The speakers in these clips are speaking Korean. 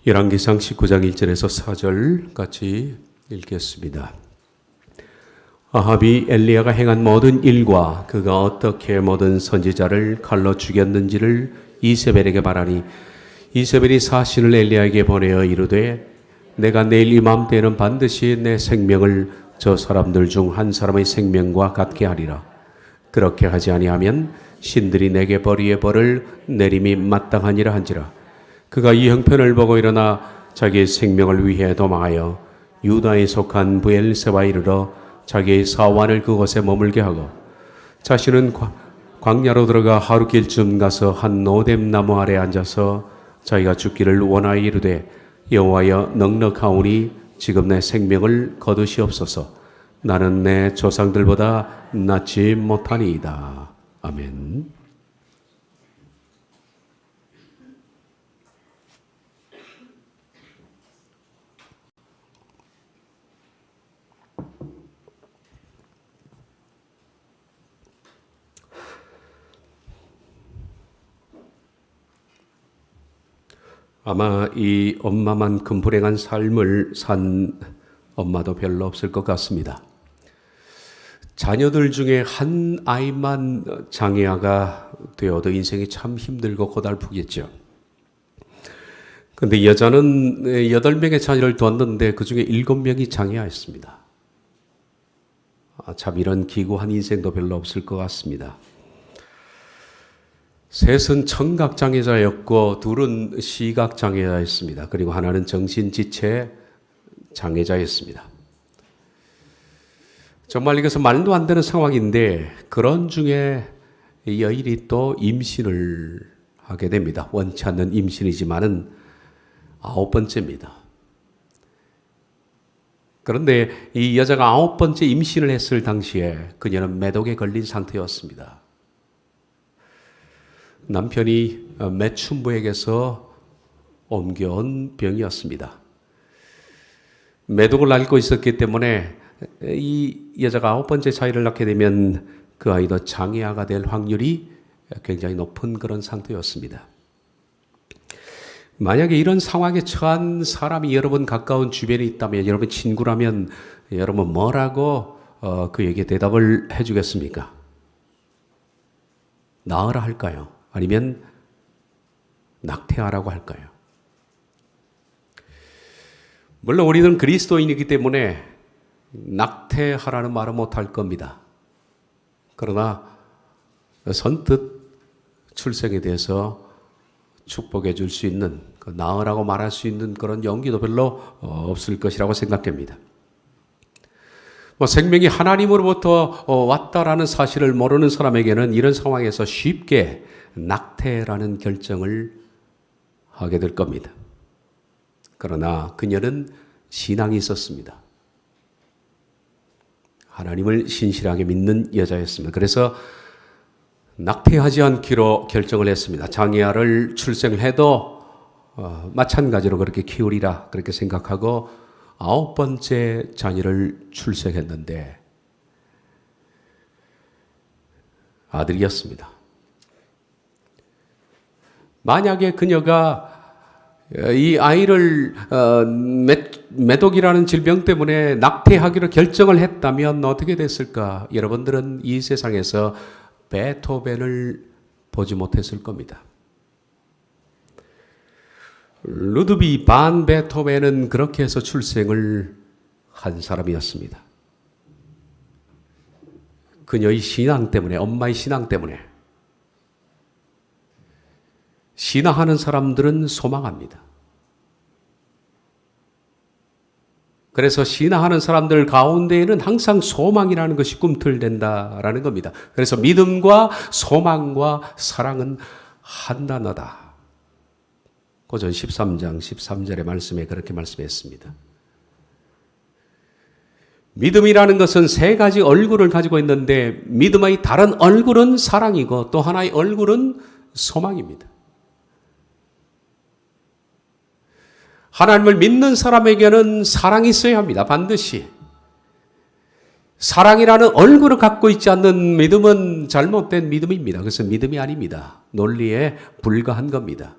열왕기상 19장 1절에서 4절 같이 읽겠습니다. 아합이 엘리야가 행한 모든 일과 그가 어떻게 모든 선지자를 칼로 죽였는지를 이세벨에게 말하니 이세벨이 사신을 엘리야에게 보내어 이르되 내가 내일 이맘때에는 반드시 내 생명을 저 사람들 중 한 사람의 생명과 같게 하리라. 그렇게 하지 아니하면 신들이 내게 벌이의 벌을 내림이 마땅하니라 한지라. 그가 이 형편을 보고 일어나 자기의 생명을 위해 도망하여 유다에 속한 브엘세바에 이르러 자기의 사환을 그곳에 머물게 하고 자신은 광야로 들어가 하루길쯤 가서 한 노뎀 나무 아래 앉아서 자기가 죽기를 원하여 이르되 여호와여 넉넉하오니 지금 내 생명을 거두시옵소서. 나는 내 조상들보다 낫지 못하니이다. 아멘. 아마 이 엄마만큼 불행한 삶을 산 엄마도 별로 없을 것 같습니다. 자녀들 중에 한 아이만 장애아가 되어도 인생이 참 힘들고 고달프겠죠. 그런데 여자는 8명의 자녀를 두었는데 그 중에 7명이 장애아였습니다. 참 이런 기구한 인생도 별로 없을 것 같습니다. 셋은 청각장애자였고 둘은 시각장애자였습니다. 그리고 하나는 정신지체 장애자였습니다. 정말 이것은 말도 안 되는 상황인데 그런 중에 여인이 또 임신을 하게 됩니다. 원치 않는 임신이지만은 9번째입니다. 그런데 이 여자가 9번째 임신을 했을 당시에 그녀는 매독에 걸린 상태였습니다. 남편이 매춘부에게서 옮겨온 병이었습니다. 매독을 앓고 있었기 때문에 이 여자가 9번째 자녀를 낳게 되면 그 아이도 장애아가 될 확률이 굉장히 높은 그런 상태였습니다. 만약에 이런 상황에 처한 사람이 여러분 가까운 주변에 있다면, 여러분 친구라면 여러분 뭐라고 그에게 대답을 해주겠습니까? 나으라 할까요? 아니면 낙태하라고 할까요? 물론 우리는 그리스도인이기 때문에 낙태하라는 말은 못할 겁니다. 그러나 선뜻 출생에 대해서 축복해 줄 수 있는, 나으라고 말할 수 있는 그런 용기도 별로 없을 것이라고 생각됩니다. 생명이 하나님으로부터 왔다라는 사실을 모르는 사람에게는 이런 상황에서 쉽게 낙태라는 결정을 하게 될 겁니다. 그러나 그녀는 신앙이 있었습니다. 하나님을 신실하게 믿는 여자였습니다. 그래서 낙태하지 않기로 결정을 했습니다. 장애아를 출생해도 마찬가지로 그렇게 키우리라 그렇게 생각하고 9번째 자녀를 출생했는데 아들이었습니다. 만약에 그녀가 이 아이를 매독이라는 질병 때문에 낙태하기로 결정을 했다면 어떻게 됐을까? 여러분들은 이 세상에서 베토벤을 보지 못했을 겁니다. 루드비 반 베토벤은 그렇게 해서 출생을 한 사람이었습니다. 그녀의 신앙 때문에, 엄마의 신앙 때문에. 신앙하는 사람들은 소망합니다. 그래서 신앙하는 사람들 가운데에는 항상 소망이라는 것이 꿈틀댄다라는 겁니다. 그래서 믿음과 소망과 사랑은 한단어다. 고전 13장 13절의 말씀에 그렇게 말씀했습니다. 믿음이라는 것은 3가지 얼굴을 가지고 있는데 믿음의 다른 얼굴은 사랑이고 또 하나의 얼굴은 소망입니다. 하나님을 믿는 사람에게는 사랑이 있어야 합니다. 반드시. 사랑이라는 얼굴을 갖고 있지 않는 믿음은 잘못된 믿음입니다. 그래서 믿음이 아닙니다. 논리에 불과한 겁니다.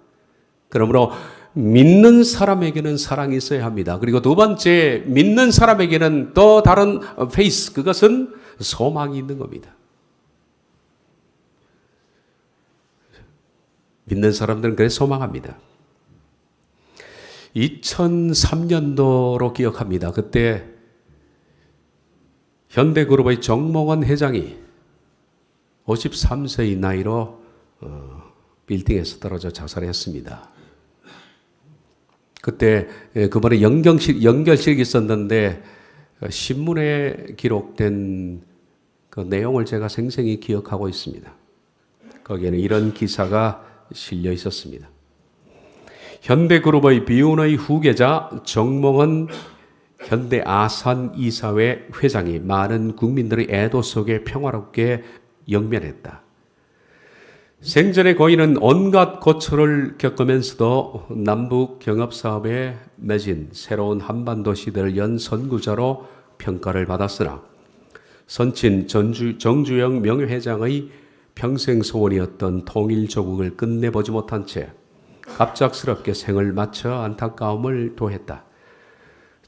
그러므로 믿는 사람에게는 사랑이 있어야 합니다. 그리고 두 번째, 믿는 사람에게는 또 다른 페이스, 그것은 소망이 있는 겁니다. 믿는 사람들은 그래 소망합니다. 2003년도로 기억합니다. 그때 현대그룹의 정몽원 회장이 53세의 나이로 빌딩에서 떨어져 자살했습니다. 그때 그번에 연결식이 있었는데 신문에 기록된 그 내용을 제가 생생히 기억하고 있습니다. 거기에는 이런 기사가 실려 있었습니다. 현대그룹의 비운의 후계자 정몽원 현대 아산 이사회 회장이 많은 국민들의 애도 속에 평화롭게 영면했다. 생전의 고인은 온갖 고초를 겪으면서도 남북 경협사업에 맺은 새로운 한반도 시대를 연 선구자로 평가를 받았으나 선친 정주영 명예회장의 평생 소원이었던 통일조국을 끝내보지 못한 채 갑작스럽게 생을 마쳐 안타까움을 토했다.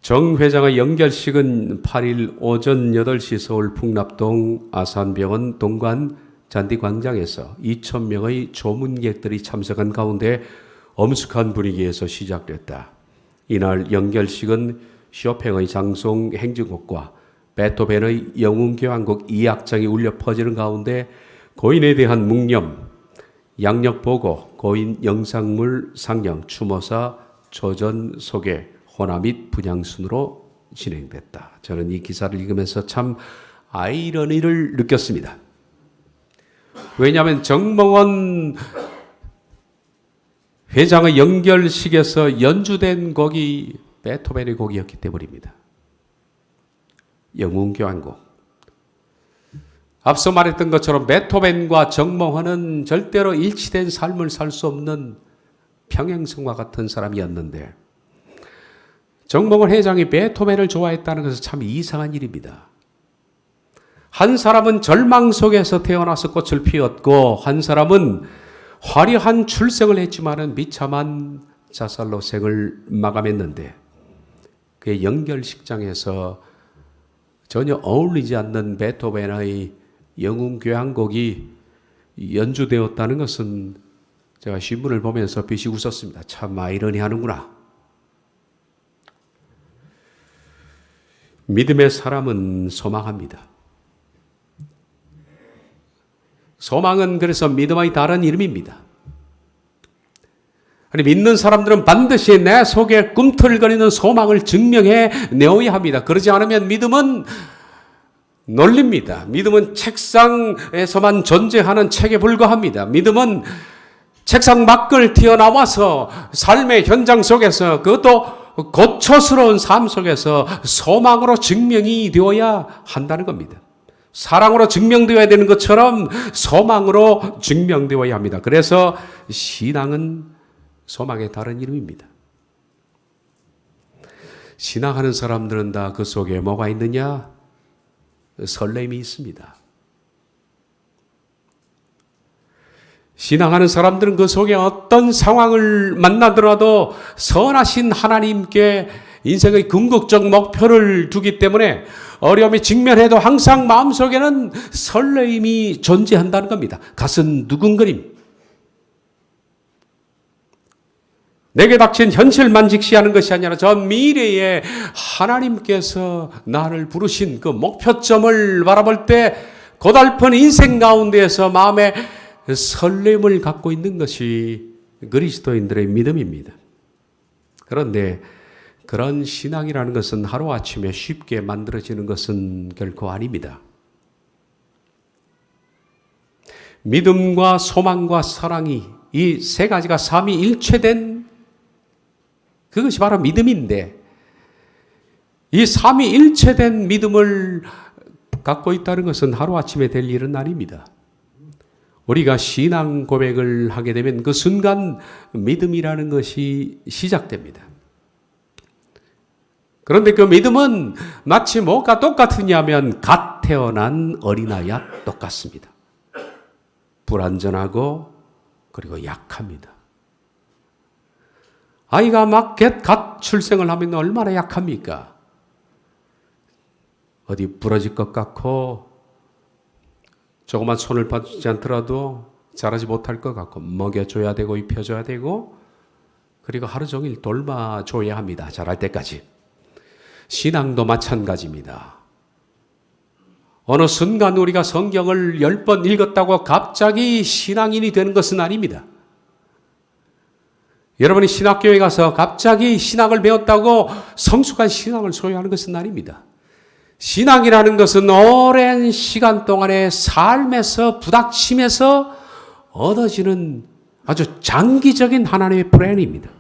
정 회장의 연결식은 8일 오전 8시 서울 풍납동 아산병원 동관 잔디광장에서 2,000명의 조문객들이 참석한 가운데 엄숙한 분위기에서 시작됐다. 이날 연결식은 쇼팽의 장송 행진곡과 베토벤의 영웅교향곡 2악장이 울려 퍼지는 가운데 고인에 대한 묵념, 양력보고, 고인 영상물 상영, 추모사, 조전 소개, 호나 및 분향순으로 진행됐다. 저는 이 기사를 읽으면서 참 아이러니를 느꼈습니다. 왜냐하면 정몽원 회장의 연결식에서 연주된 곡이 베토벤의 곡이었기 때문입니다. 영웅교향곡. 앞서 말했던 것처럼 베토벤과 정몽원은 절대로 일치된 삶을 살 수 없는 평행성과 같은 사람이었는데 정몽원 회장이 베토벤을 좋아했다는 것은 참 이상한 일입니다. 한 사람은 절망 속에서 태어나서 꽃을 피웠고 한 사람은 화려한 출생을 했지만은 비참한 자살로 생을 마감했는데 그의 연결식장에서 전혀 어울리지 않는 베토벤의 영웅교향곡이 연주되었다는 것은 제가 신문을 보면서 비시 웃었습니다. 참 아이러니하는구나. 믿음의 사람은 소망합니다. 소망은 그래서 믿음의 다른 이름입니다. 믿는 사람들은 반드시 내 속에 꿈틀거리는 소망을 증명해 내어야 합니다. 그러지 않으면 믿음은 논리입니다. 믿음은 책상에서만 존재하는 책에 불과합니다. 믿음은 책상 밖을 튀어나와서 삶의 현장 속에서 그것도 고초스러운 삶 속에서 소망으로 증명이 되어야 한다는 겁니다. 사랑으로 증명되어야 되는 것처럼 소망으로 증명되어야 합니다. 그래서 신앙은 소망의 다른 이름입니다. 신앙하는 사람들은 다 그 속에 뭐가 있느냐? 설렘이 있습니다. 신앙하는 사람들은 그 속에 어떤 상황을 만나더라도 선하신 하나님께 인생의 궁극적 목표를 두기 때문에 어려움에 직면해도 항상 마음속에는 설렘이 존재한다는 겁니다. 가슴 두근거림. 내게 닥친 현실만 직시하는 것이 아니라 저 미래에 하나님께서 나를 부르신 그 목표점을 바라볼 때 고달픈 인생 가운데에서 마음에 설렘을 갖고 있는 것이 그리스도인들의 믿음입니다. 그런데 그런 신앙이라는 것은 하루아침에 쉽게 만들어지는 것은 결코 아닙니다. 믿음과 소망과 사랑이 이 세 가지가 삼위일체된 그것이 바로 믿음인데 이 삼위일체된 믿음을 갖고 있다는 것은 하루아침에 될 일은 아닙니다. 우리가 신앙 고백을 하게 되면 그 순간 믿음이라는 것이 시작됩니다. 그런데 그 믿음은 마치 뭐가 똑같으냐면 갓 태어난 어린아이와 똑같습니다. 불완전하고 그리고 약합니다. 아이가 막 갓 출생을 하면 얼마나 약합니까? 어디 부러질 것 같고 조그만 손을 봐주지 않더라도 자라지 못할 것 같고 먹여줘야 되고 입혀줘야 되고 그리고 하루 종일 돌봐줘야 합니다. 자랄 때까지. 신앙도 마찬가지입니다. 어느 순간 우리가 성경을 10번 읽었다고 갑자기 신앙인이 되는 것은 아닙니다. 여러분이 신학교에 가서 갑자기 신학을 배웠다고 성숙한 신앙을 소유하는 것은 아닙니다. 신앙이라는 것은 오랜 시간 동안의 삶에서 부닥침에서 얻어지는 아주 장기적인 하나님의 플랜입니다.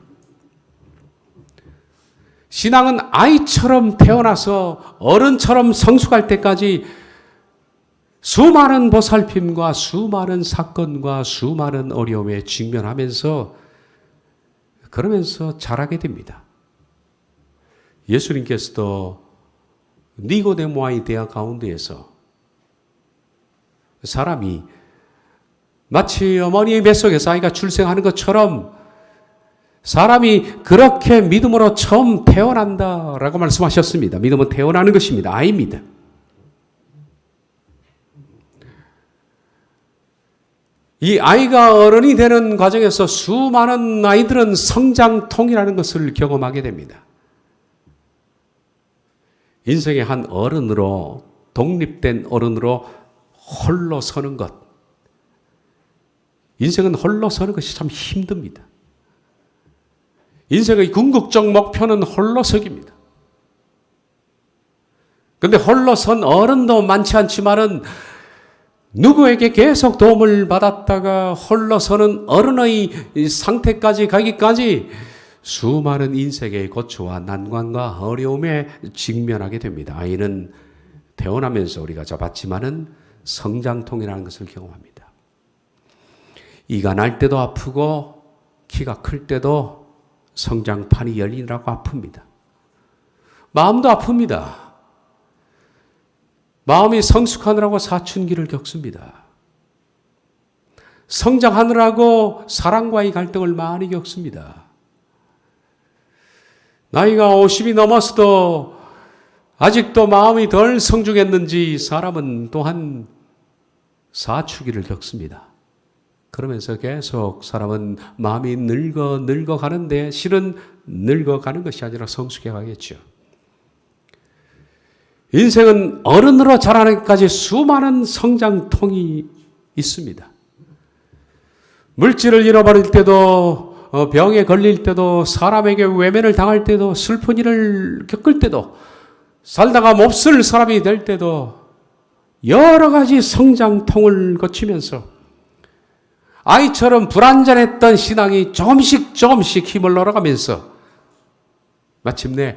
신앙은 아이처럼 태어나서 어른처럼 성숙할 때까지 수많은 보살핌과 수많은 사건과 수많은 어려움에 직면하면서 그러면서 자라게 됩니다. 예수님께서도 니고데모와의 대화 가운데에서 사람이 마치 어머니의 뱃속에서 아이가 출생하는 것처럼 사람이 그렇게 믿음으로 처음 태어난다라고 말씀하셨습니다. 믿음은 태어나는 것입니다. 아이입니다. 이 아이가 어른이 되는 과정에서 수많은 아이들은 성장통이라는 것을 경험하게 됩니다. 인생의 한 어른으로, 독립된 어른으로 홀로 서는 것. 인생은 홀로 서는 것이 참 힘듭니다. 인생의 궁극적 목표는 홀로서기입니다. 그런데 홀로 선 어른도 많지 않지만은 누구에게 계속 도움을 받았다가 홀로 서는 어른의 상태까지 가기까지 수많은 인생의 고초와 난관과 어려움에 직면하게 됩니다. 아이는 태어나면서 우리가 잡았지만은 성장통이라는 것을 경험합니다. 이가 날 때도 아프고 키가 클 때도 성장판이 열리라고 아픕니다. 마음도 아픕니다. 마음이 성숙하느라고 사춘기를 겪습니다. 성장하느라고 사랑과의 갈등을 많이 겪습니다. 나이가 50이 넘었어도 아직도 마음이 덜 성숙했는지 사람은 또한 사춘기를 겪습니다. 그러면서 계속 사람은 마음이 늙어가는데 실은 늙어가는 것이 아니라 성숙해 가겠죠. 인생은 어른으로 자라나기까지 수많은 성장통이 있습니다. 물질을 잃어버릴 때도 병에 걸릴 때도 사람에게 외면을 당할 때도 슬픈 일을 겪을 때도 살다가 몹쓸 사람이 될 때도 여러 가지 성장통을 거치면서 아이처럼 불완전했던 신앙이 조금씩 힘을 얻어가면서 마침내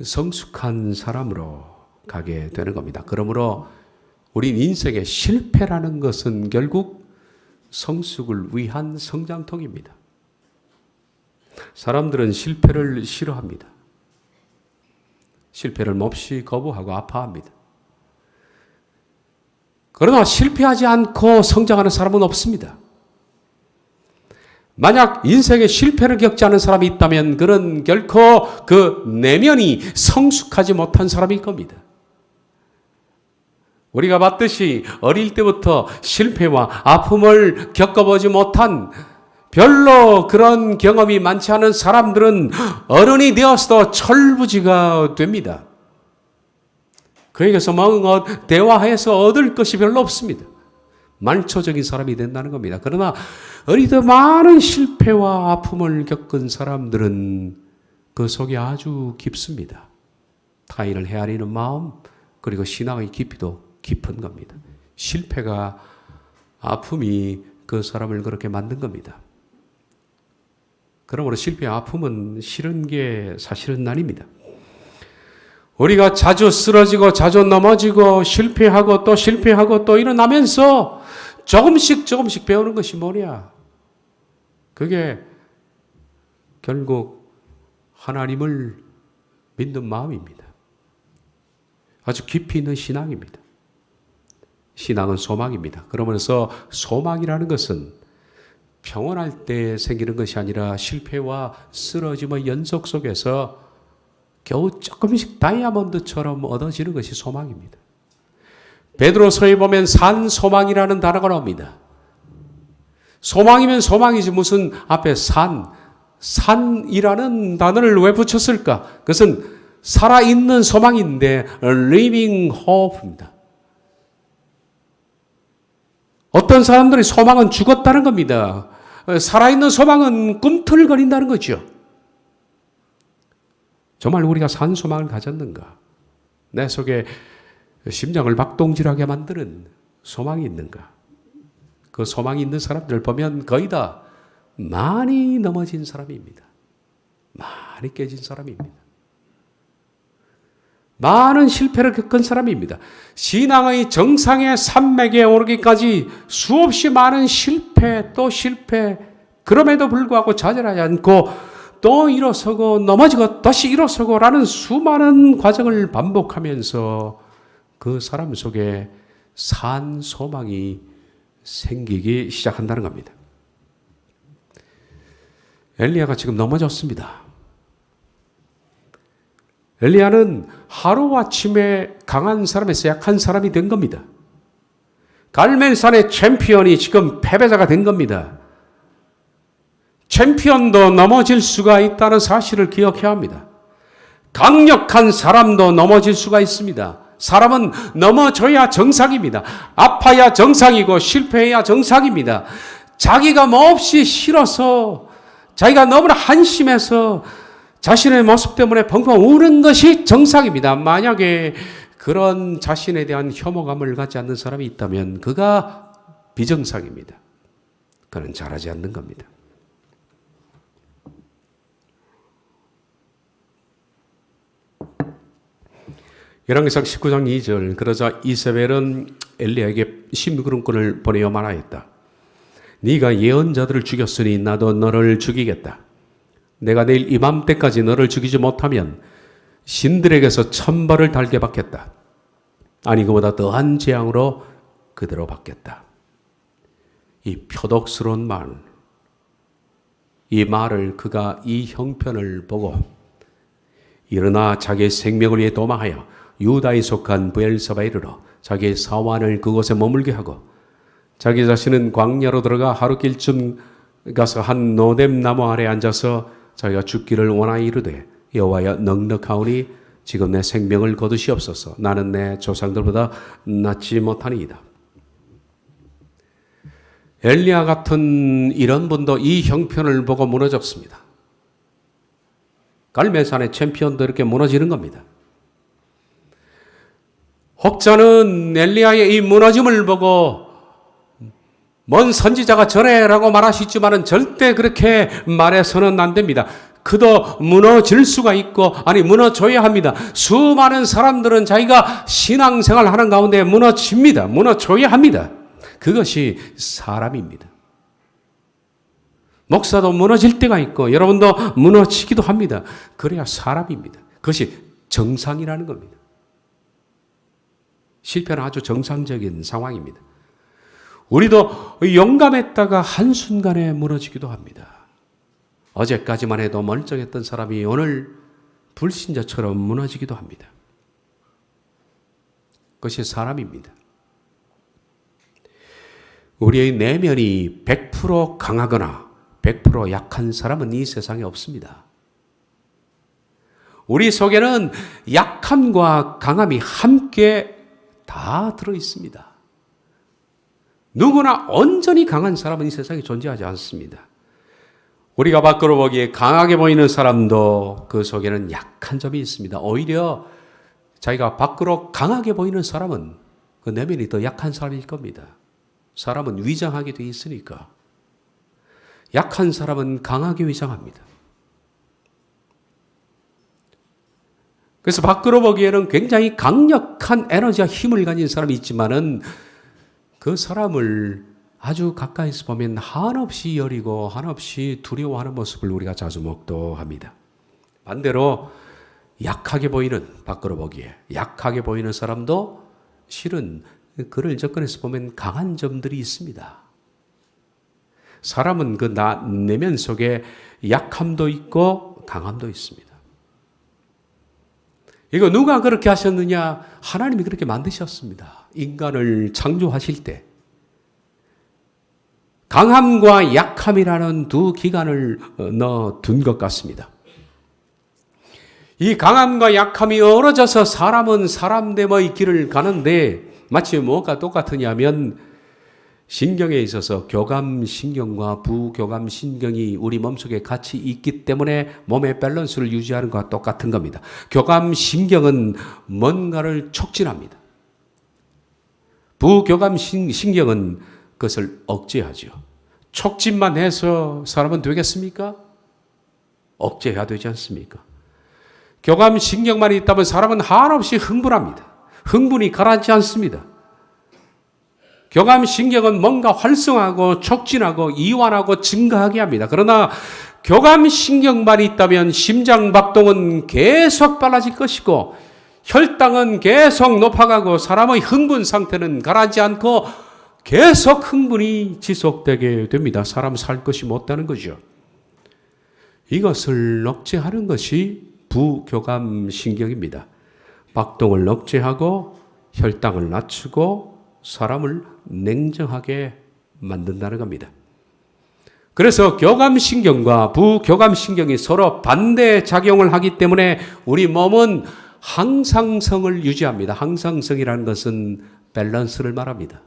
성숙한 사람으로 가게 되는 겁니다. 그러므로 우리 인생의 실패라는 것은 결국 성숙을 위한 성장통입니다. 사람들은 실패를 싫어합니다. 실패를 몹시 거부하고 아파합니다. 그러나 실패하지 않고 성장하는 사람은 없습니다. 만약 인생에 실패를 겪지 않은 사람이 있다면 그는 결코 그 내면이 성숙하지 못한 사람일 겁니다. 우리가 봤듯이 어릴 때부터 실패와 아픔을 겪어보지 못한 별로 그런 경험이 많지 않은 사람들은 어른이 되어서도 철부지가 됩니다. 그에게서 대화해서 얻을 것이 별로 없습니다. 말초적인 사람이 된다는 겁니다. 그러나 어릴 때 많은 실패와 아픔을 겪은 사람들은 그 속이 아주 깊습니다. 타인을 헤아리는 마음 그리고 신앙의 깊이도 깊은 겁니다. 실패가 아픔이 그 사람을 그렇게 만든 겁니다. 그러므로 실패와 아픔은 싫은 게 사실은 아닙니다. 우리가 자주 쓰러지고 자주 넘어지고 실패하고 또 일어나면서 조금씩 배우는 것이 뭐냐? 그게 결국 하나님을 믿는 마음입니다. 아주 깊이 있는 신앙입니다. 신앙은 소망입니다. 그러면서 소망이라는 것은 평온할 때 생기는 것이 아니라 실패와 쓰러짐의 연속 속에서 겨우 조금씩 다이아몬드처럼 얻어지는 것이 소망입니다. 베드로서에 보면 산소망이라는 단어가 나옵니다. 소망이면 소망이지 무슨 앞에 산이라는 단어를 왜 붙였을까? 그것은 살아있는 소망인데 living hope입니다. 어떤 사람들의 소망은 죽었다는 겁니다. 살아있는 소망은 꿈틀거린다는 거죠. 정말 우리가 산 소망을 가졌는가? 내 속에 심장을 박동질하게 만드는 소망이 있는가? 그 소망이 있는 사람들을 보면 거의 다 많이 넘어진 사람입니다. 많이 깨진 사람입니다. 많은 실패를 겪은 사람입니다. 신앙의 정상의 산맥에 오르기까지 수없이 많은 실패 또 실패, 그럼에도 불구하고 좌절하지 않고 또 일어서고 넘어지고 다시 일어서고 라는 수많은 과정을 반복하면서 그 사람 속에 산 소망이 생기기 시작한다는 겁니다. 엘리야가 지금 넘어졌습니다. 엘리야는 하루아침에 강한 사람에서 약한 사람이 된 겁니다. 갈멜산의 챔피언이 지금 패배자가 된 겁니다. 챔피언도 넘어질 수가 있다는 사실을 기억해야 합니다. 강력한 사람도 넘어질 수가 있습니다. 사람은 넘어져야 정상입니다. 아파야 정상이고 실패해야 정상입니다. 자기가 몹시 싫어서, 자기가 너무나 한심해서 자신의 모습 때문에 펑펑 우는 것이 정상입니다. 만약에 그런 자신에 대한 혐오감을 갖지 않는 사람이 있다면 그가 비정상입니다. 그는 잘하지 않는 겁니다. 열왕기상 19장 2절. 그러자 이세벨은 엘리야에게 심부름꾼을 보내어 말하였다. 네가 예언자들을 죽였으니 나도 너를 죽이겠다. 내가 내일 이맘때까지 너를 죽이지 못하면 신들에게서 천벌을 달게 받겠다. 아니 그보다 더한 재앙으로 그대로 받겠다. 이 표독스러운 말, 이 말을 그가 이 형편을 보고 일어나 자기의 생명을 위해 도망하여 유다에 속한 브엘사바에 이르러 자기의 사환을 그곳에 머물게 하고 자기 자신은 광야로 들어가 하루길쯤 가서 한 노뎀 나무 아래 앉아서 자기가 죽기를 원하여 이르되 여호와여 넉넉하오니 지금 내 생명을 거두시옵소서. 나는 내 조상들보다 낫지 못하니이다. 엘리야 같은 이런 분도 이 형편을 보고 무너졌습니다. 갈멜산의 챔피언도 이렇게 무너지는 겁니다. 혹자는 엘리야의 이 무너짐을 보고 먼 선지자가 저래라고 말하시지만은 절대 그렇게 말해서는 안 됩니다. 그도 무너질 수가 있고, 아니 무너져야 합니다. 수많은 사람들은 자기가 신앙생활 하는 가운데 무너집니다. 무너져야 합니다. 그것이 사람입니다. 목사도 무너질 때가 있고 여러분도 무너지기도 합니다. 그래야 사람입니다. 그것이 정상이라는 겁니다. 실패는 아주 정상적인 상황입니다. 우리도 용감했다가 한순간에 무너지기도 합니다. 어제까지만 해도 멀쩡했던 사람이 오늘 불신자처럼 무너지기도 합니다. 그것이 사람입니다. 우리의 내면이 100% 강하거나 100% 약한 사람은 이 세상에 없습니다. 우리 속에는 약함과 강함이 함께 다 들어있습니다. 누구나 온전히 강한 사람은 이 세상에 존재하지 않습니다. 우리가 밖으로 보기에 강하게 보이는 사람도 그 속에는 약한 점이 있습니다. 오히려 자기가 밖으로 강하게 보이는 사람은 그 내면이 더 약한 사람일 겁니다. 사람은 위장하게 돼 있으니까. 약한 사람은 강하게 위장합니다. 그래서 밖으로 보기에는 굉장히 강력한 에너지와 힘을 가진 사람이 있지만은 그 사람을 아주 가까이서 보면 한없이 여리고 한없이 두려워하는 모습을 우리가 자주 목도합니다. 반대로 약하게 보이는, 밖으로 보기에 약하게 보이는 사람도 실은 그를 접근해서 보면 강한 점들이 있습니다. 사람은 그 내면 속에 약함도 있고 강함도 있습니다. 이거 누가 그렇게 하셨느냐? 하나님이 그렇게 만드셨습니다. 인간을 창조하실 때 강함과 약함이라는 두 기관을 넣어둔 것 같습니다. 이 강함과 약함이 어우러져서 사람은 사람됨의 길을 가는데 마치 뭐가 똑같으냐면 신경에 있어서 교감신경과 부교감신경이 우리 몸속에 같이 있기 때문에 몸의 밸런스를 유지하는 것과 똑같은 겁니다. 교감신경은 뭔가를 촉진합니다. 부교감신경은 그것을 억제하죠. 촉진만 해서 사람은 되겠습니까? 억제해야 되지 않습니까? 교감신경만 있다면 사람은 한없이 흥분합니다. 흥분이 가라앉지 않습니다. 교감신경은 뭔가 활성화하고 촉진하고 이완하고 증가하게 합니다. 그러나 교감신경만 있다면 심장박동은 계속 빨라질 것이고 혈당은 계속 높아가고 사람의 흥분 상태는 가라앉지 않고 계속 흥분이 지속되게 됩니다. 사람 살 것이 못다는 거죠. 이것을 억제하는 것이 부교감신경입니다. 박동을 억제하고 혈당을 낮추고 사람을 냉정하게 만든다는 겁니다. 그래서 교감신경과 부교감신경이 서로 반대 작용을 하기 때문에 우리 몸은 항상성을 유지합니다. 항상성이라는 것은 밸런스를 말합니다.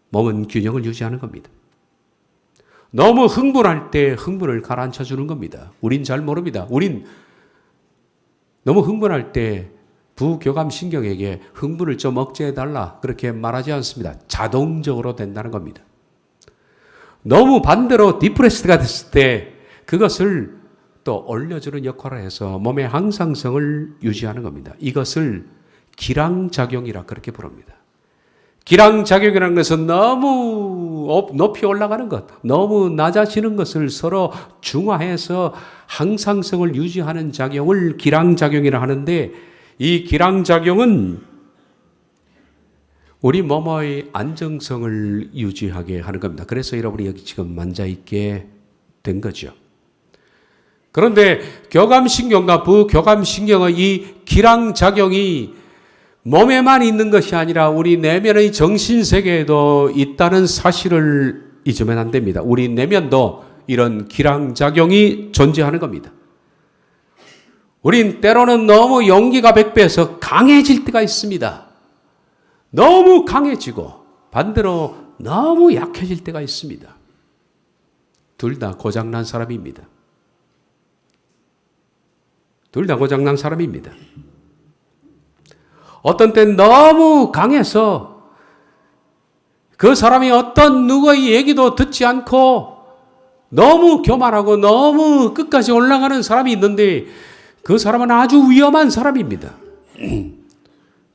몸은 균형을 유지하는 겁니다. 너무 흥분할 때 흥분을 가라앉혀 주는 겁니다. 우린 잘 모릅니다. 우린 너무 흥분할 때 부교감신경에게 흥분을 좀 억제해달라 그렇게 말하지 않습니다. 자동적으로 된다는 겁니다. 너무 반대로 디프레스드가 됐을 때 그것을 또 올려주는 역할을 해서 몸의 항상성을 유지하는 겁니다. 이것을 기량작용이라 그렇게 부릅니다. 기량작용이라는 것은 너무 높이 올라가는 것, 너무 낮아지는 것을 서로 중화해서 항상성을 유지하는 작용을 기량작용이라 하는데 이 기량작용은 우리 몸의 안정성을 유지하게 하는 겁니다. 그래서 여러분이 여기 지금 앉아있게 된 거죠. 그런데 교감신경과 부교감신경의 이 기량작용이 몸에만 있는 것이 아니라 우리 내면의 정신세계에도 있다는 사실을 잊으면 안 됩니다. 우리 내면도 이런 기량작용이 존재하는 겁니다. 우린 때로는 너무 용기가 백배해서 강해질 때가 있습니다. 너무 강해지고 반대로 너무 약해질 때가 있습니다. 둘 다 고장난 사람입니다. 둘 다 고장난 사람입니다. 어떤 때는 너무 강해서 그 사람이 어떤 누구의 얘기도 듣지 않고 너무 교만하고 너무 끝까지 올라가는 사람이 있는데 그 사람은 아주 위험한 사람입니다.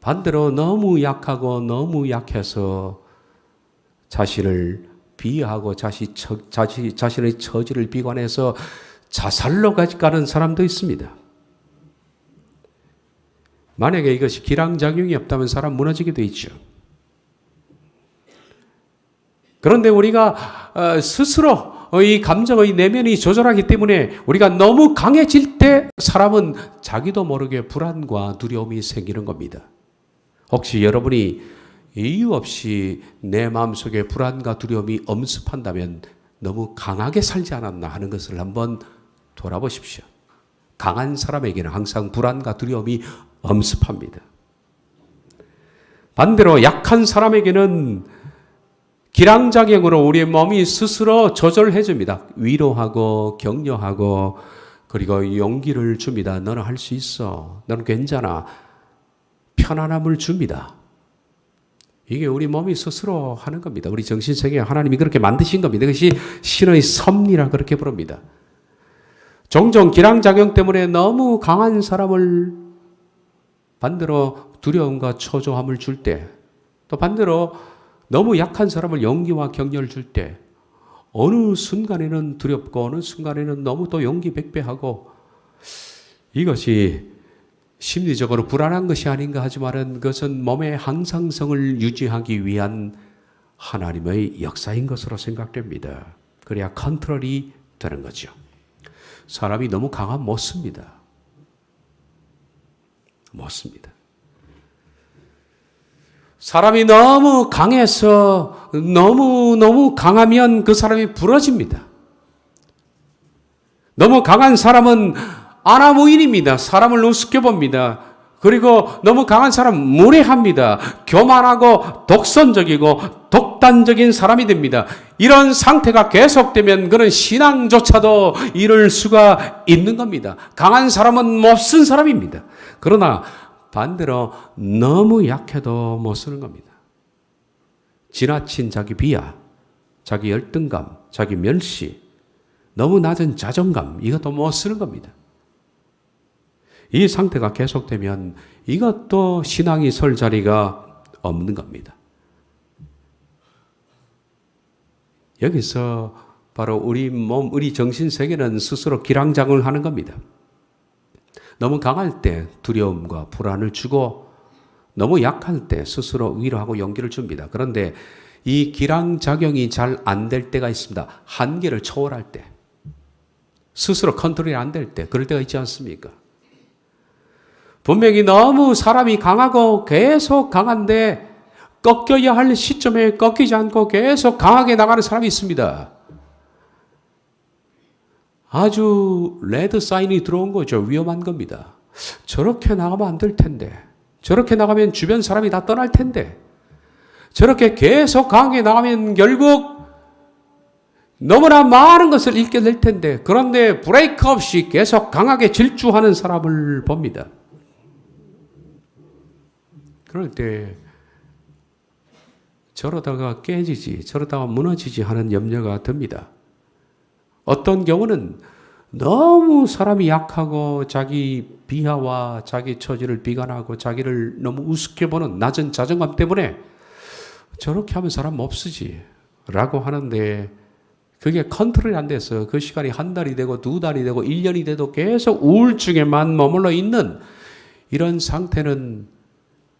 반대로 너무 약하고 너무 약해서 자신을 비하하고 자신의 처지를 비관해서 자살로 가는 사람도 있습니다. 만약에 이것이 기량작용이 없다면 사람 무너지게 돼 있죠. 그런데 우리가 스스로 이 감정의 내면이 조절하기 때문에 우리가 너무 강해질 때 사람은 자기도 모르게 불안과 두려움이 생기는 겁니다. 혹시 여러분이 이유 없이 내 마음속에 불안과 두려움이 엄습한다면 너무 강하게 살지 않았나 하는 것을 한번 돌아보십시오. 강한 사람에게는 항상 불안과 두려움이 엄습합니다. 반대로 약한 사람에게는 기량작용으로 우리의 몸이 스스로 조절해 줍니다. 위로하고 격려하고 그리고 용기를 줍니다. 너는 할 수 있어. 너는 괜찮아. 편안함을 줍니다. 이게 우리 몸이 스스로 하는 겁니다. 우리 정신세계 하나님이 그렇게 만드신 겁니다. 이것이 신의 섭리라 그렇게 부릅니다. 종종 기량작용 때문에 너무 강한 사람을 반대로 두려움과 초조함을 줄 때, 또 반대로 너무 약한 사람을 용기와 격려를 줄 때, 어느 순간에는 두렵고 어느 순간에는 너무 또 용기 백배하고, 이것이 심리적으로 불안한 것이 아닌가 하지만은 그것은 몸의 항상성을 유지하기 위한 하나님의 역사인 것으로 생각됩니다. 그래야 컨트롤이 되는 거죠. 사람이 너무 강하면 못 씁니다. 못 씁니다. 사람이 너무 강해서 너무 강하면 그 사람이 부러집니다. 너무 강한 사람은 아나무인입니다. 사람을 우습게 봅니다. 그리고 너무 강한 사람은 무례합니다. 교만하고 독선적이고 독단적인 사람이 됩니다. 이런 상태가 계속되면 그런 신앙조차도 이룰 수가 있는 겁니다. 강한 사람은 못 쓴 사람입니다. 그러나 반대로 너무 약해도 못 쓰는 겁니다. 지나친 자기 비하, 자기 열등감, 자기 멸시, 너무 낮은 자존감, 이것도 못 쓰는 겁니다. 이 상태가 계속되면 이것도 신앙이 설 자리가 없는 겁니다. 여기서 바로 우리 몸, 우리 정신 세계는 스스로 기량작용을 하는 겁니다. 너무 강할 때 두려움과 불안을 주고 너무 약할 때 스스로 위로하고 용기를 줍니다. 그런데 이 기량작용이 잘 안 될 때가 있습니다. 한계를 초월할 때. 스스로 컨트롤이 안 될 때. 그럴 때가 있지 않습니까? 분명히 너무 사람이 강하고 계속 강한데 꺾여야 할 시점에 꺾이지 않고 계속 강하게 나가는 사람이 있습니다. 아주 레드 사인이 들어온 거죠. 위험한 겁니다. 저렇게 나가면 안 될 텐데. 저렇게 나가면 주변 사람이 다 떠날 텐데. 저렇게 계속 강하게 나가면 결국 너무나 많은 것을 잃게 될 텐데. 그런데 브레이크 없이 계속 강하게 질주하는 사람을 봅니다. 그럴 때 저러다가 깨지지, 저러다가 무너지지 하는 염려가 듭니다. 어떤 경우는 너무 사람이 약하고 자기 비하와 자기 처지를 비관하고 자기를 너무 우습게 보는 낮은 자존감 때문에 저렇게 하면 사람 못 쓰지 라고 하는데 그게 컨트롤이 안 돼서 그 시간이 한 달이 되고 두 달이 되고 1년이 돼도 계속 우울증에만 머물러 있는 이런 상태는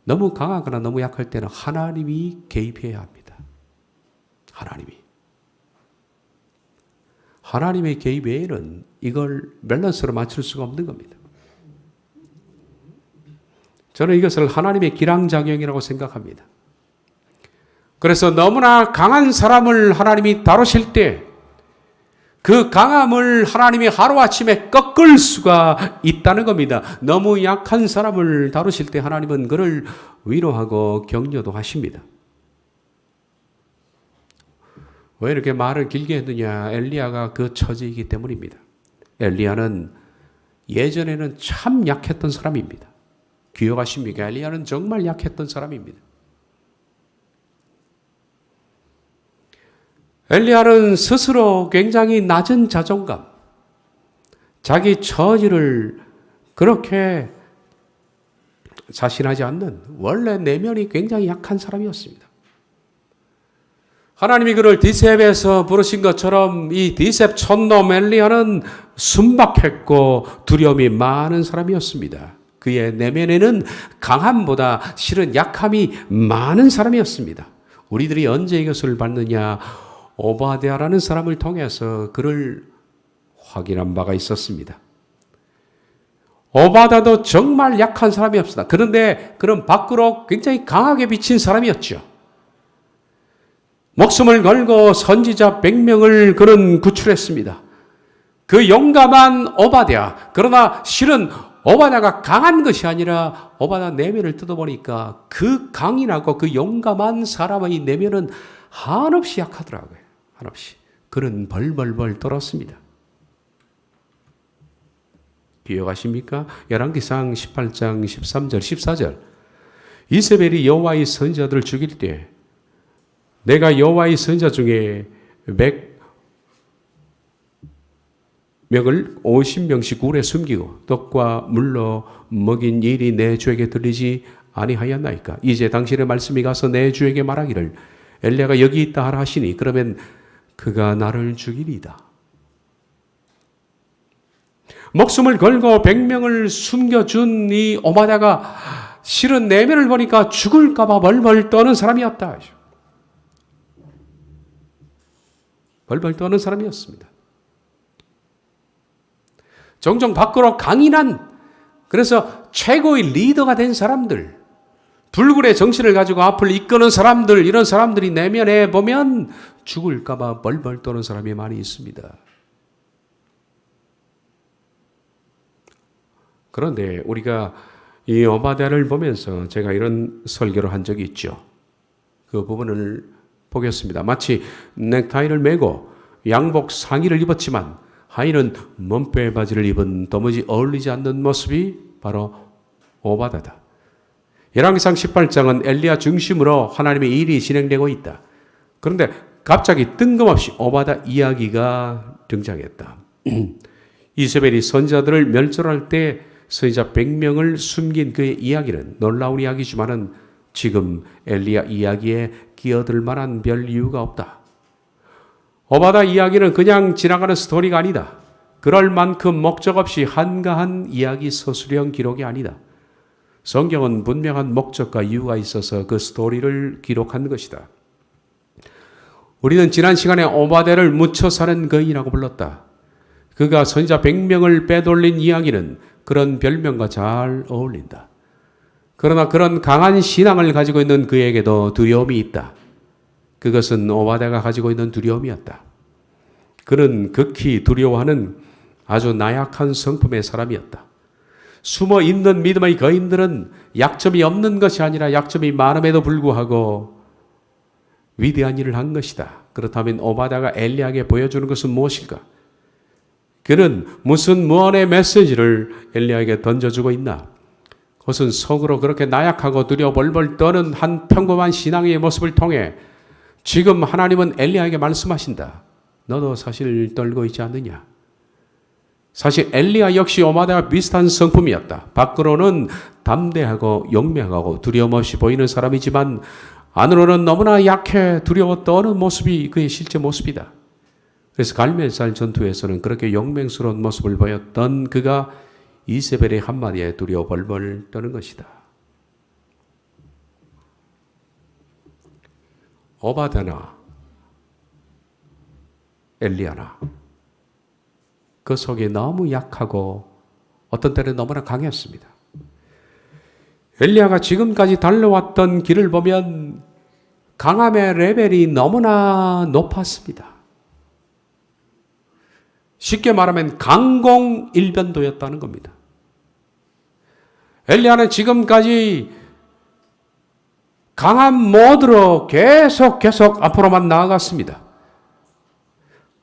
너무 강하거나 너무 약할 때는 하나님이 개입해야 합니다. 하나님의 개입 외에는 이걸 밸런스로 맞출 수가 없는 겁니다. 저는 이것을 하나님의 기량작용이라고 생각합니다. 그래서 너무나 강한 사람을 하나님이 다루실 때 그 강함을 하나님이 하루아침에 꺾을 수가 있다는 겁니다. 너무 약한 사람을 다루실 때 하나님은 그를 위로하고 격려도 하십니다. 왜 이렇게 말을 길게 했느냐? 엘리야가 그 처지이기 때문입니다. 엘리야는 예전에는 참 약했던 사람입니다. 기억하십니까? 엘리야는 정말 약했던 사람입니다. 엘리야는 스스로 굉장히 낮은 자존감, 자기 처지를 그렇게 자신하지 않는 원래 내면이 굉장히 약한 사람이었습니다. 하나님이 그를 디셉에서 부르신 것처럼 이 디셉 촌놈 엘리야는 순박했고 두려움이 많은 사람이었습니다. 그의 내면에는 강함보다 실은 약함이 많은 사람이었습니다. 우리들이 언제 이것을 받느냐? 오바댜라는 사람을 통해서 그를 확인한 바가 있었습니다. 오바댜도 정말 약한 사람이었습니다. 그런데 그는 밖으로 굉장히 강하게 비친 사람이었죠. 목숨을 걸고 선지자 100명을 그는 구출했습니다. 그 용감한 오바댜. 그러나 실은 오바댜가 강한 것이 아니라 오바댜 내면을 뜯어보니까 그 강인하고 그 용감한 사람의 내면은 한없이 약하더라고요. 한없이. 그는 벌벌벌 떨었습니다. 기억하십니까? 열왕기상 18장 13절 14절 이세벨이 여호와의 선지자들을 죽일 때 내가 여호와의 선지자 중에 100명을 50명씩 굴에 숨기고 떡과 물로 먹인 일이 내 주에게 들리지 아니하였나이까? 이제 당신의 말씀이 가서 내 주에게 말하기를 엘리야가 여기 있다 하라 하시니 그러면 그가 나를 죽이리이다. 목숨을 걸고 100명을 숨겨준 이 오바댜가 실은 내면을 보니까 죽을까 봐 벌벌 떠는 사람이었다. 벌벌 떠는 사람이었습니다. 종종 밖으로 강인한, 그래서 최고의 리더가 된 사람들, 불굴의 정신을 가지고 앞을 이끄는 사람들, 이런 사람들이 내면에 보면 죽을까봐 벌벌 떠는 사람이 많이 있습니다. 그런데 우리가 이 오바댜를 보면서 제가 이런 설교를 한 적이 있죠. 그 부분을 보겠습니다. 마치 넥타이를 메고 양복 상의를 입었지만 하의는 몸빼 바지를 입은 도무지 어울리지 않는 모습이 바로 오바댜다. 열왕기상 18장은 엘리야 중심으로 하나님의 일이 진행되고 있다. 그런데 갑자기 뜬금없이 오바댜 이야기가 등장했다. 이세벨이 선지자들을 멸절할 때 선지자 100명을 숨긴 그의 이야기는 놀라운 이야기지만은 지금 엘리야 이야기에 끼어들 만한 별 이유가 없다. 오바댜 이야기는 그냥 지나가는 스토리가 아니다. 그럴 만큼 목적 없이 한가한 이야기 서술형 기록이 아니다. 성경은 분명한 목적과 이유가 있어서 그 스토리를 기록한 것이다. 우리는 지난 시간에 오바댜를 묻혀 사는 거인이라고 불렀다. 그가 선지자 100명을 빼돌린 이야기는 그런 별명과 잘 어울린다. 그러나 그런 강한 신앙을 가지고 있는 그에게도 두려움이 있다. 그것은 오바댜가 가지고 있는 두려움이었다. 그는 극히 두려워하는 아주 나약한 성품의 사람이었다. 숨어 있는 믿음의 거인들은 약점이 없는 것이 아니라 약점이 많음에도 불구하고 위대한 일을 한 것이다. 그렇다면 오바댜가 엘리야에게 보여주는 것은 무엇일까? 그는 무슨 무언의 메시지를 엘리야에게 던져주고 있나? 그것은 속으로 그렇게 나약하고 두려워 벌벌 떠는 한 평범한 신앙의 모습을 통해 지금 하나님은 엘리야에게 말씀하신다. 너도 사실 떨고 있지 않느냐? 사실 엘리야 역시 오바댜와 비슷한 성품이었다. 밖으로는 담대하고 용맹하고 두려움 없이 보이는 사람이지만 안으로는 너무나 약해 두려워 떠는 모습이 그의 실제 모습이다. 그래서 갈멜살 전투에서는 그렇게 용맹스러운 모습을 보였던 그가 이세벨의 한마디에 두려워 벌벌 떠는 것이다. 오바댜나 엘리야나 그 속에 너무 약하고 어떤 때는 너무나 강했습니다. 엘리야가 지금까지 달려왔던 길을 보면 강함의 레벨이 너무나 높았습니다. 쉽게 말하면 강공일변도였다는 겁니다. 엘리야는 지금까지 강한 모드로 계속 앞으로만 나아갔습니다.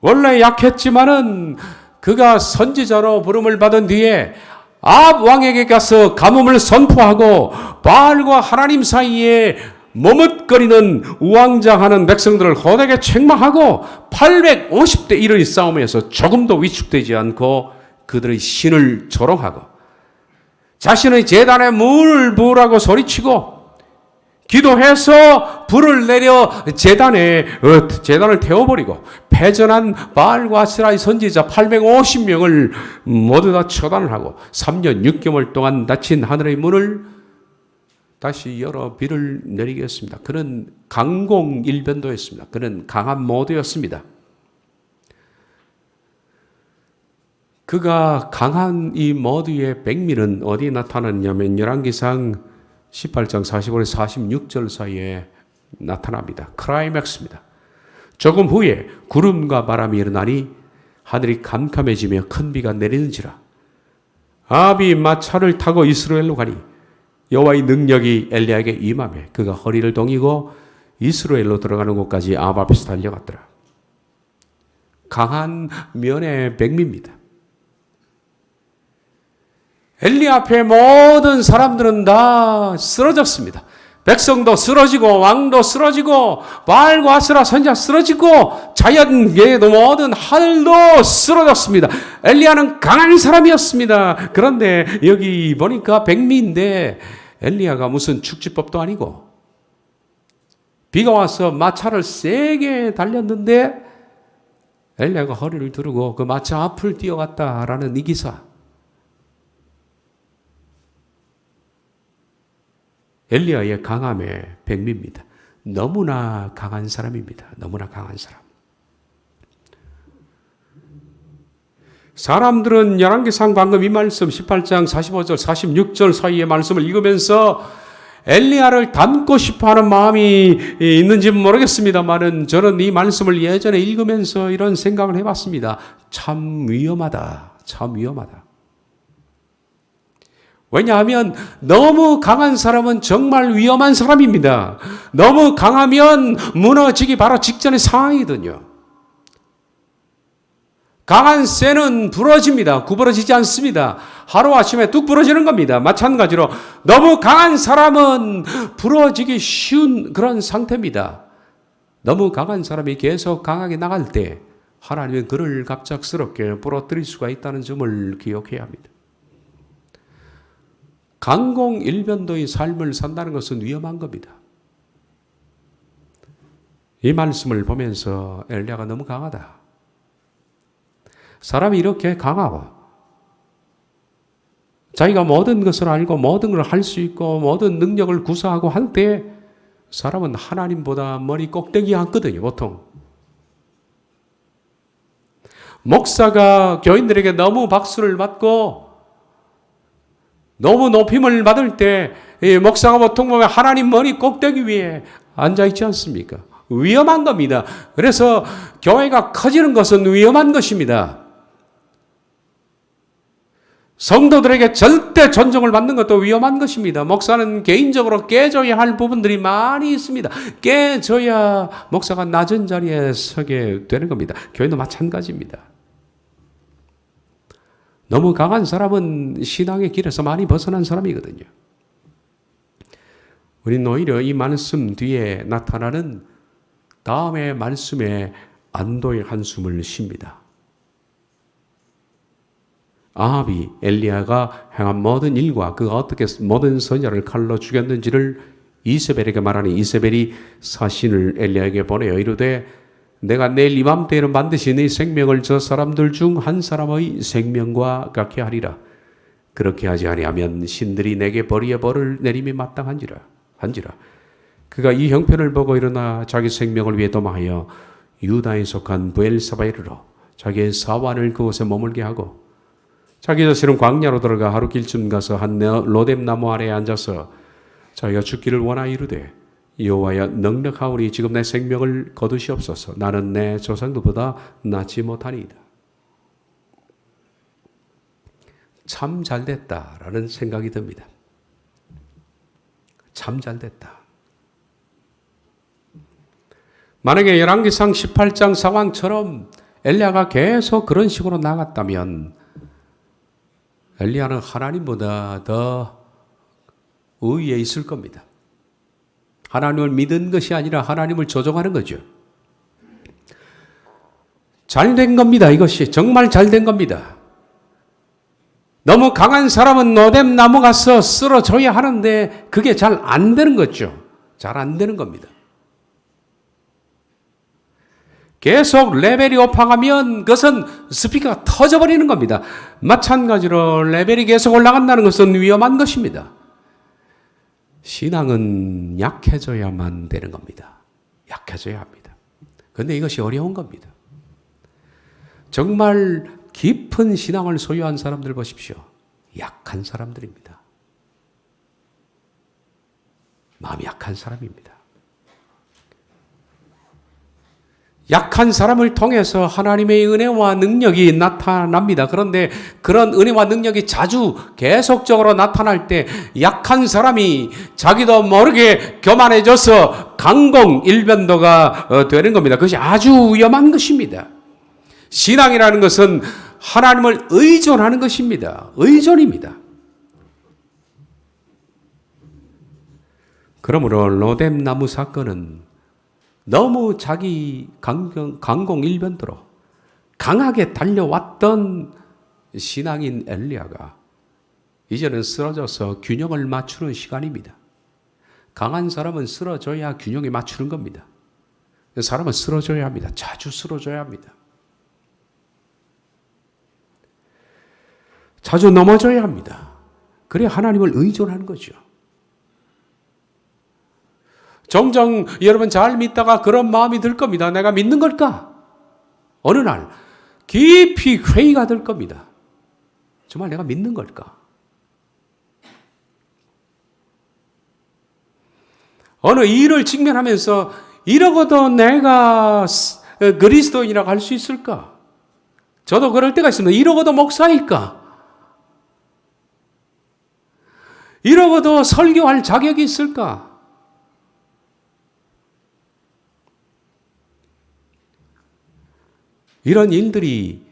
원래 약했지만은 그가 선지자로 부름을 받은 뒤에 아합 왕에게 가서 가뭄을 선포하고 바알과 하나님 사이에 머뭇거리는 우왕좌하는 백성들을 호되게 책망하고 850대 1의 싸움에서 조금도 위축되지 않고 그들의 신을 조롱하고 자신의 제단에 물을 부으라고 소리치고 기도해서 불을 내려 제단을 태워버리고 패전한 바알과 아세라의 선지자 850명을 모두 다 처단을 하고 3년 6개월 동안 닫힌 하늘의 문을 다시 열어 비를 내리게 했습니다. 그는 강공일변도였습니다. 그는 강한 모드였습니다. 그가 강한 이 모드의 백미는 어디에 나타났냐면 열왕기상 18장 45에서 46절 사이에 나타납니다. 크라이맥스입니다. 조금 후에 구름과 바람이 일어나니 하늘이 캄캄해지며 큰 비가 내리는지라. 아합이 마차를 타고 이스라엘로 가니 여호와의 능력이 엘리야에게 임하매 그가 허리를 동이고 이스라엘로 들어가는 곳까지 아합 앞에서 달려갔더라. 강한 면의 백미입니다. 엘리야 앞에 모든 사람들은 다 쓰러졌습니다. 백성도 쓰러지고 왕도 쓰러지고 바알과 아세라 선지자 쓰러지고 자연계에도 모든 하늘도 쓰러졌습니다. 엘리야는 강한 사람이었습니다. 그런데 여기 보니까 백미인데 엘리야가 무슨 축지법도 아니고 비가 와서 마차를 세게 달렸는데 엘리야가 허리를 두르고 그 마차 앞을 뛰어갔다라는 이 기사. 엘리야의 강함의 백미입니다. 너무나 강한 사람입니다. 너무나 강한 사람. 사람들은 열왕기상 방금 이 말씀 18장 45절 46절 사이의 말씀을 읽으면서 엘리야를 닮고 싶어하는 마음이 있는지 모르겠습니다만은 저는 이 말씀을 예전에 읽으면서 이런 생각을 해봤습니다. 참 위험하다. 참 위험하다. 왜냐하면 너무 강한 사람은 정말 위험한 사람입니다. 너무 강하면 무너지기 바로 직전의 상황이거든요. 강한 쇠는 부러집니다. 구부러지지 않습니다. 하루아침에 뚝 부러지는 겁니다. 마찬가지로 너무 강한 사람은 부러지기 쉬운 그런 상태입니다. 너무 강한 사람이 계속 강하게 나갈 때 하나님은 그를 갑작스럽게 부러뜨릴 수가 있다는 점을 기억해야 합니다. 강공일변도의 삶을 산다는 것은 위험한 겁니다. 이 말씀을 보면서 엘리야가 너무 강하다. 사람이 이렇게 강하고 자기가 모든 것을 알고 모든 걸 할 수 있고 모든 능력을 구사하고 할 때 사람은 하나님보다 머리 꼭대기에 앉거든요. 보통 목사가 교인들에게 너무 박수를 받고 너무 높임을 받을 때 목사가 보통 보면 하나님 머리 꼭대기 위에 앉아있지 않습니까? 위험한 겁니다. 그래서 교회가 커지는 것은 위험한 것입니다. 성도들에게 절대 존중을 받는 것도 위험한 것입니다. 목사는 개인적으로 깨져야 할 부분들이 많이 있습니다. 깨져야 목사가 낮은 자리에 서게 되는 겁니다. 교회도 마찬가지입니다. 너무 강한 사람은 신앙의 길에서 많이 벗어난 사람이거든요. 우리는 오히려 이 말씀 뒤에 나타나는 다음의 말씀에 안도의 한숨을 쉽니다. 아합이 엘리야가 행한 모든 일과 그가 어떻게 모든 선지자를 칼로 죽였는지를 이세벨에게 말하니 이세벨이 사신을 엘리야에게 보내어 이르되 내가 내일 이맘때에는 반드시 네 생명을 저 사람들 중 한 사람의 생명과 같게 하리라. 그렇게 하지 아니하면 신들이 내게 벌이의 벌을 내림이 마땅한지라. 그가 이 형편을 보고 일어나 자기 생명을 위해 도망하여 유다에 속한 브엘사바에 이르러 자기의 사환을 그곳에 머물게 하고 자기 자신은 광야로 들어가 하루 길쯤 가서 한 로뎀 나무 아래에 앉아서 자기가 죽기를 원하여 이르되 여호와여 넉넉하오니 지금 내 생명을 거두시옵소서. 나는 내 조상들보다 낫지 못하니이다. 참 잘됐다라는 생각이 듭니다. 참 잘됐다. 만약에 열왕기상 18장 상황처럼 엘리야가 계속 그런 식으로 나갔다면 엘리야는 하나님보다 더 우위에 있을 겁니다. 하나님을 믿은 것이 아니라 하나님을 조종하는 거죠. 잘된 겁니다. 이것이 정말 잘된 겁니다. 너무 강한 사람은 로뎀 나무 가서 쓰러져야 하는데 그게 잘 안 되는 거죠. 잘 안 되는 겁니다. 계속 레벨이 높아가면 그것은 스피커가 터져버리는 겁니다. 마찬가지로 레벨이 계속 올라간다는 것은 위험한 것입니다. 신앙은 약해져야만 되는 겁니다. 약해져야 합니다. 그런데 이것이 어려운 겁니다. 정말 깊은 신앙을 소유한 사람들 보십시오. 약한 사람들입니다. 마음이 약한 사람입니다. 약한 사람을 통해서 하나님의 은혜와 능력이 나타납니다. 그런데 그런 은혜와 능력이 자주 계속적으로 나타날 때 약한 사람이 자기도 모르게 교만해져서 강공일변도가 되는 겁니다. 그것이 아주 위험한 것입니다. 신앙이라는 것은 하나님을 의존하는 것입니다. 의존입니다. 그러므로 로뎀 나무 사건은 너무 자기 강공일변도로 강하게 달려왔던 신앙인 엘리야가 이제는 쓰러져서 균형을 맞추는 시간입니다. 강한 사람은 쓰러져야 균형에 맞추는 겁니다. 사람은 쓰러져야 합니다. 자주 쓰러져야 합니다. 자주 넘어져야 합니다. 그래야 하나님을 의존하는 거죠. 종종 여러분 잘 믿다가 그런 마음이 들 겁니다. 내가 믿는 걸까? 어느 날 깊이 회의가 될 겁니다. 정말 내가 믿는 걸까? 어느 일을 직면하면서 이러고도 내가 그리스도인이라고 할 수 있을까? 저도 그럴 때가 있습니다. 이러고도 목사일까? 이러고도 설교할 자격이 있을까? 이런 일들이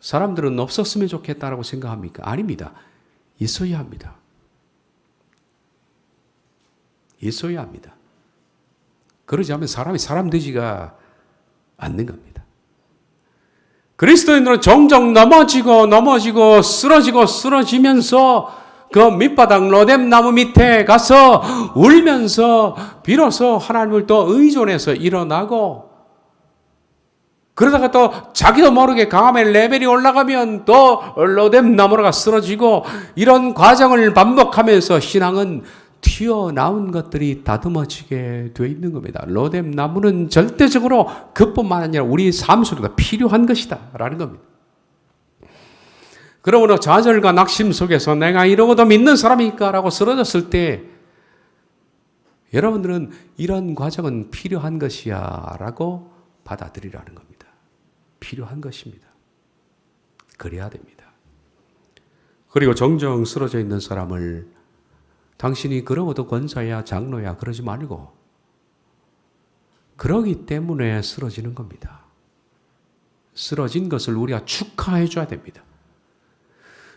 사람들은 없었으면 좋겠다라고 생각합니까? 아닙니다. 있어야 합니다. 있어야 합니다. 그러지 않으면 사람이 사람 되지가 않는 겁니다. 그리스도인들은 종종 넘어지고 쓰러지면서 그 밑바닥 로뎀 나무 밑에 가서 울면서 비로소 하나님을 또 의존해서 일어나고, 그러다가 또 자기도 모르게 강함의 레벨이 올라가면 또 로뎀 나무가 쓰러지고, 이런 과정을 반복하면서 신앙은 튀어나온 것들이 다듬어지게 되어 있는 겁니다. 로뎀 나무는 절대적으로 그뿐만 아니라 우리 삶 속에도 필요한 것이다 라는 겁니다. 그러므로 좌절과 낙심 속에서 내가 이러고도 믿는 사람일까 라고 쓰러졌을 때, 여러분들은 이런 과정은 필요한 것이야 라고 받아들이라는 겁니다. 필요한 것입니다. 그래야 됩니다. 그리고 정정 쓰러져 있는 사람을 당신이 그러고도 권사야 장로야 그러지 말고, 그러기 때문에 쓰러지는 겁니다. 쓰러진 것을 우리가 축하해 줘야 됩니다.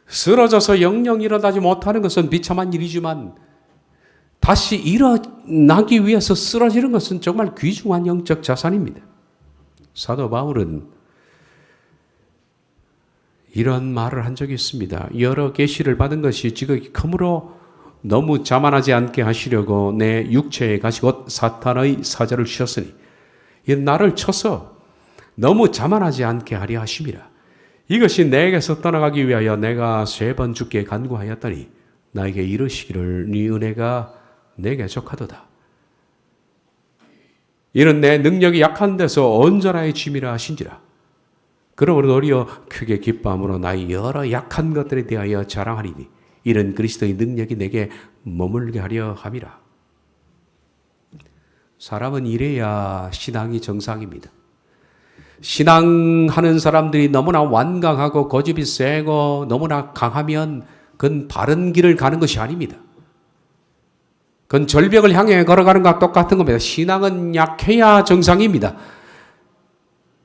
쓰러져서 영영 일어나지 못하는 것은 비참한 일이지만, 다시 일어나기 위해서 쓰러지는 것은 정말 귀중한 영적 자산입니다. 사도 바울은 이런 말을 한 적이 있습니다. 여러 계시를 받은 것이 지극히 크므로 너무 자만하지 않게 하시려고 내 육체에 가시고 사탄의 사자를 주셨으니, 이 나를 쳐서 너무 자만하지 않게 하려 하심이라. 이것이 내게서 떠나가기 위하여 내가 3번 주께 간구하였더니 나에게 이르시기를 네 은혜가 내게 족하도다. 이는 내 능력이 약한 데서 온전하여 짐이라 하신지라. 그러므로 도리어 크게 기뻐함으로 나의 여러 약한 것들에 대하여 자랑하리니 이는 그리스도의 능력이 내게 머물게 하려 함이라. 사람은 이래야 신앙이 정상입니다. 신앙하는 사람들이 너무나 완강하고 고집이 세고 너무나 강하면 그건 바른 길을 가는 것이 아닙니다. 그건 절벽을 향해 걸어가는 것과 똑같은 겁니다. 신앙은 약해야 정상입니다.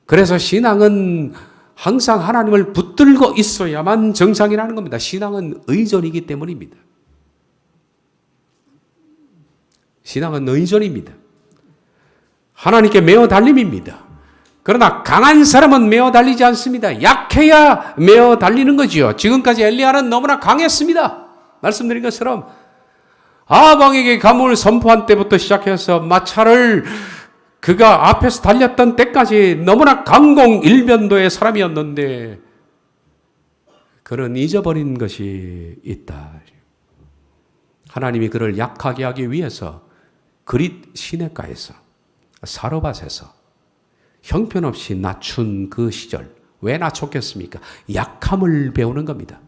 그래서 신앙은 항상 하나님을 붙들고 있어야만 정상이라는 겁니다. 신앙은 의존이기 때문입니다. 신앙은 의존입니다. 하나님께 매어 달림입니다. 그러나 강한 사람은 매어 달리지 않습니다. 약해야 매어 달리는 거지요. 지금까지 엘리야는 너무나 강했습니다. 말씀드린 것처럼 아방에게 가문을 선포한 때부터 시작해서 마차를 그가 앞에서 달렸던 때까지 너무나 강공일변도의 사람이었는데, 그는 잊어버린 것이 있다. 하나님이 그를 약하게 하기 위해서 그릿 시냇가에서 사르밧에서 형편없이 낮춘 그 시절, 왜 낮췄겠습니까? 약함을 배우는 겁니다.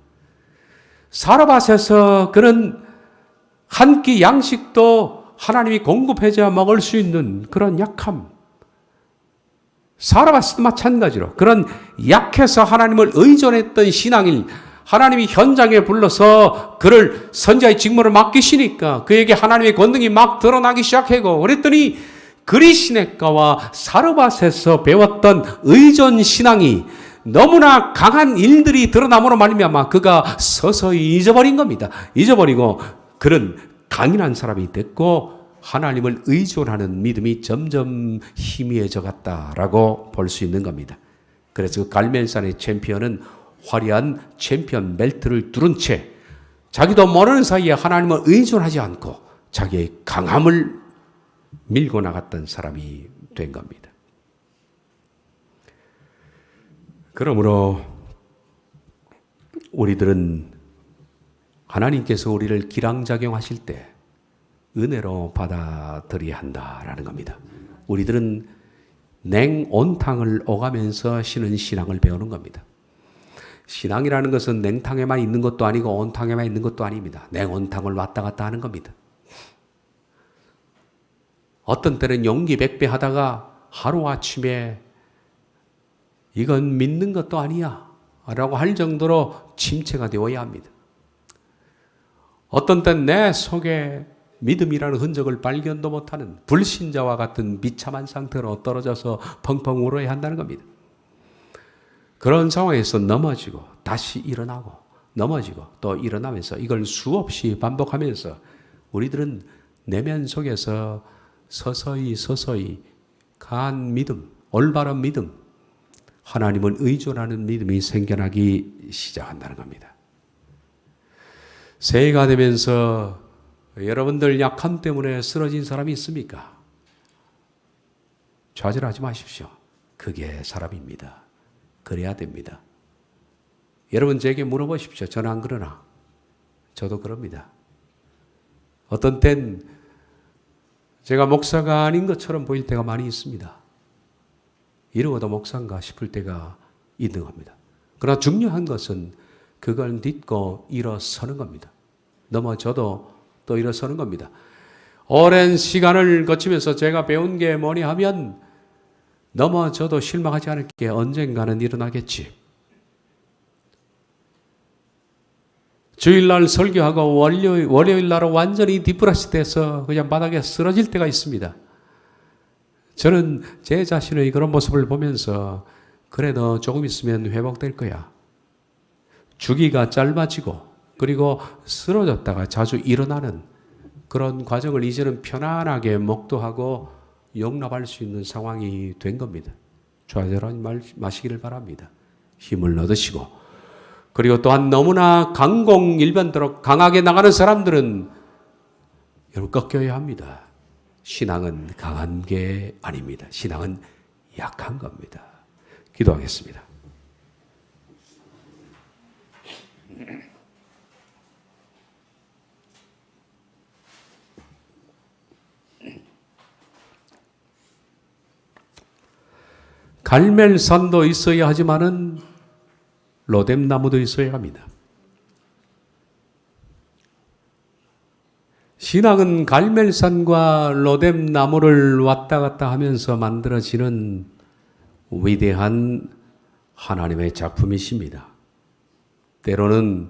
사르밧에서 그는 한 끼 양식도 하나님이 공급해줘야 먹을 수 있는 그런 약함. 사르밧도 마찬가지로 그런 약해서 하나님을 의존했던 신앙인, 하나님이 현장에 불러서 그를 선지자의 직무를 맡기시니까 그에게 하나님의 권능이 막 드러나기 시작하고, 그랬더니 그리시네가와 사르밧에서 배웠던 의존 신앙이 너무나 강한 일들이 드러남으로 말미암아 그가 서서히 잊어버린 겁니다. 잊어버리고 그는 강인한 사람이 됐고 하나님을 의존하는 믿음이 점점 희미해져 갔다라고 볼 수 있는 겁니다. 그래서 갈멜산의 챔피언은 화려한 챔피언 벨트를 두른 채 자기도 모르는 사이에 하나님을 의존하지 않고 자기의 강함을 밀고 나갔던 사람이 된 겁니다. 그러므로 우리들은 하나님께서 우리를 기량작용하실 때 은혜로 받아들여야 한다라는 겁니다. 우리들은 냉온탕을 오가면서 신은 신앙을 배우는 겁니다. 신앙이라는 것은 냉탕에만 있는 것도 아니고 온탕에만 있는 것도 아닙니다. 냉온탕을 왔다 갔다 하는 겁니다. 어떤 때는 용기 백배 하다가 하루아침에 이건 믿는 것도 아니야 라고 할 정도로 침체가 되어야 합니다. 어떤 때는 내 속에 믿음이라는 흔적을 발견도 못하는 불신자와 같은 비참한 상태로 떨어져서 펑펑 울어야 한다는 겁니다. 그런 상황에서 넘어지고 다시 일어나고 넘어지고 또 일어나면서 이걸 수없이 반복하면서 우리들은 내면 속에서 서서히 강한 믿음, 올바른 믿음, 하나님을 의존하는 믿음이 생겨나기 시작한다는 겁니다. 새해가 되면서 여러분들 약함 때문에 쓰러진 사람이 있습니까? 좌절하지 마십시오. 그게 사람입니다. 그래야 됩니다. 여러분 제게 물어보십시오. 저는 안 그러나? 저도 그럽니다. 어떤 땐 제가 목사가 아닌 것처럼 보일 때가 많이 있습니다. 이러고도 목사인가 싶을 때가 있는 겁니다. 그러나 중요한 것은 그걸 믿고 일어서는 겁니다. 넘어져도 또 일어서는 겁니다. 오랜 시간을 거치면서 제가 배운 게 뭐니 하면 넘어져도 실망하지 않을게 언젠가는 일어나겠지. 주일날 설교하고 월요일 날은 완전히 디프레스 돼서 그냥 바닥에 쓰러질 때가 있습니다. 저는 제 자신의 그런 모습을 보면서 그래 너 조금 있으면 회복될 거야. 주기가 짧아지고 그리고 쓰러졌다가 자주 일어나는 그런 과정을 이제는 편안하게 목도하고 용납할 수 있는 상황이 된 겁니다. 좌절하지 마시기를 바랍니다. 힘을 얻으시고 그리고 또한 너무나 강공일변도록 강하게 나가는 사람들은 여러분 꺾여야 합니다. 신앙은 강한 게 아닙니다. 신앙은 약한 겁니다. 기도하겠습니다. 갈멜산도 있어야 하지만은 로뎀나무도 있어야 합니다. 신앙은 갈멜산과 로뎀나무를 왔다 갔다 하면서 만들어지는 위대한 하나님의 작품이십니다. 때로는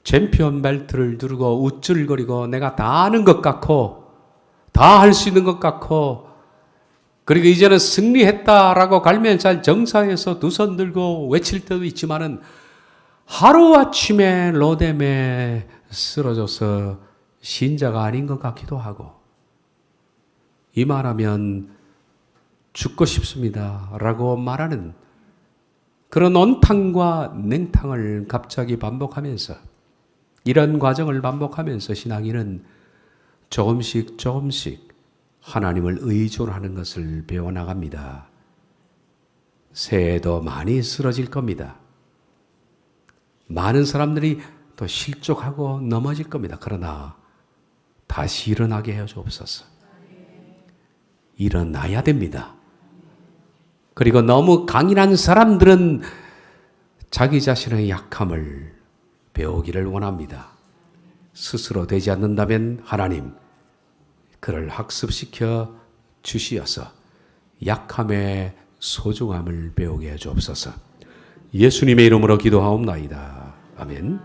챔피언 벨트를 두르고 우쭐거리고 내가 다 아는 것 같고 다 할 수 있는 것 같고 그리고 이제는 승리했다라고 갈멜산 정상에서 두 손 들고 외칠 때도 있지만은 하루아침에 로뎀에 쓰러져서 신자가 아닌 것 같기도 하고 이만하면 죽고 싶습니다 라고 말하는 그런 온탕과 냉탕을 갑자기 반복하면서 이런 과정을 반복하면서 신앙인은 조금씩 하나님을 의존하는 것을 배워나갑니다. 새해에도 많이 쓰러질 겁니다. 많은 사람들이 또 실족하고 넘어질 겁니다. 그러나 다시 일어나게 해 주옵소서. 일어나야 됩니다. 그리고 너무 강인한 사람들은 자기 자신의 약함을 배우기를 원합니다. 스스로 되지 않는다면 하나님 그를 학습시켜 주시어서 약함의 소중함을 배우게 해 주옵소서. 예수님의 이름으로 기도하옵나이다. 아멘.